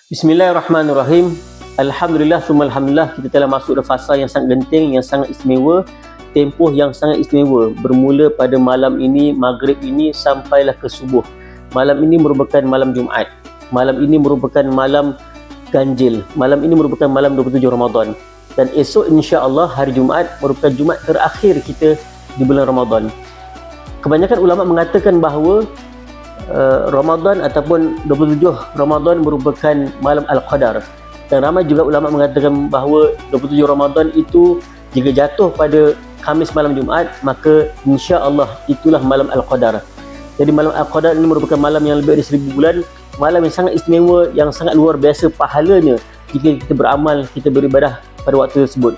Bismillahirrahmanirrahim. Alhamdulillah, alhamdulillah, kita telah masuk ke fasa yang sangat genting, yang sangat istimewa, tempoh yang sangat istimewa. Bermula pada malam ini, maghrib ini sampailah ke subuh. Malam ini merupakan malam Jumaat. Malam ini merupakan malam ganjil. Malam ini merupakan malam 27 Ramadan. Dan esok insya-Allah hari Jumaat merupakan Jumaat terakhir kita di bulan Ramadan. Kebanyakan ulama mengatakan bahawa Ramadan ataupun 27 Ramadan merupakan malam Al-Qadar, dan ramai juga ulama mengatakan bahawa 27 Ramadan itu jika jatuh pada Khamis malam Jumaat, maka insya-Allah itulah malam Al-Qadar. Jadi malam Al-Qadar ini merupakan malam yang lebih dari 1000 bulan, malam yang sangat istimewa, yang sangat luar biasa pahalanya jika kita beramal, kita beribadah pada waktu tersebut.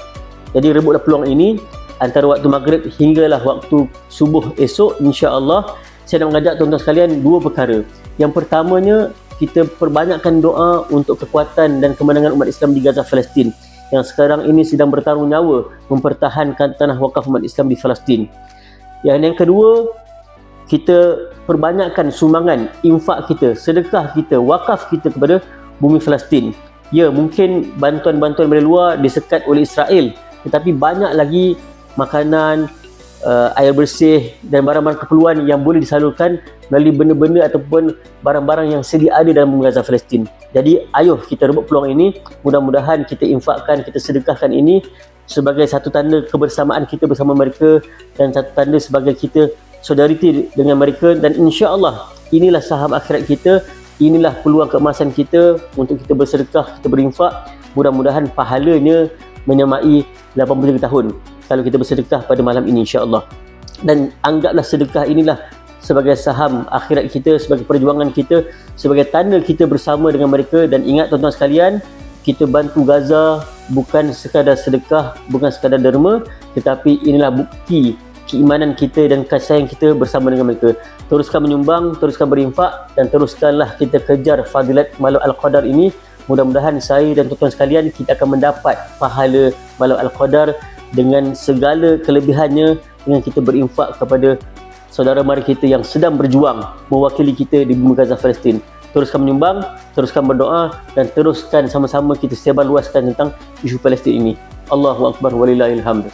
Jadi rebutlah peluang ini antara waktu maghrib hinggalah waktu subuh esok insya-Allah. Saya nak mengajak tuan-tuan sekalian dua perkara. Yang pertamanya, kita perbanyakkan doa untuk kekuatan dan kemenangan umat Islam di Gaza, Palestin, yang sekarang ini sedang bertarung nyawa mempertahankan tanah wakaf umat Islam di Palestin. Yang kedua, kita perbanyakkan sumbangan, infak kita, sedekah kita, wakaf kita kepada bumi Palestin. Ya, mungkin bantuan-bantuan dari luar disekat oleh Israel, tetapi banyak lagi makanan, air bersih dan barang-barang keperluan yang boleh disalurkan melalui benda-benda ataupun barang-barang yang sedia ada dalam bumi Gaza, Palestin. Jadi ayuh kita rebut peluang ini, mudah-mudahan kita infakkan, kita sedekahkan ini sebagai satu tanda kebersamaan kita bersama mereka dan satu tanda sebagai kita solidariti dengan mereka, dan insya-Allah inilah saham akhirat kita, inilah peluang keemasan kita untuk kita bersedekah, kita berinfak. Mudah-mudahan pahalanya menyamai 83 tahun kalau kita bersedekah pada malam ini insya-Allah. Dan anggaplah sedekah inilah sebagai saham akhirat kita, sebagai perjuangan kita, sebagai tanda kita bersama dengan mereka. Dan ingat tuan-tuan sekalian, kita bantu Gaza bukan sekadar sedekah, bukan sekadar derma, tetapi inilah bukti keimanan kita dan kasih sayang kita bersama dengan mereka. Teruskan menyumbang, teruskan berinfak, dan teruskanlah kita kejar fadilat malam Al-Qadar ini. Mudah-mudahan saya dan tuan-tuan sekalian kita akan mendapat pahala malam Al-Qadar dengan segala kelebihannya, dengan kita berinfak kepada saudara mara kita yang sedang berjuang mewakili kita di bumi Gaza, Palestin. Teruskan menyumbang, teruskan berdoa, dan teruskan sama-sama kita sebarluaskan tentang isu Palestin ini. Allahu Akbar walillahil hamd.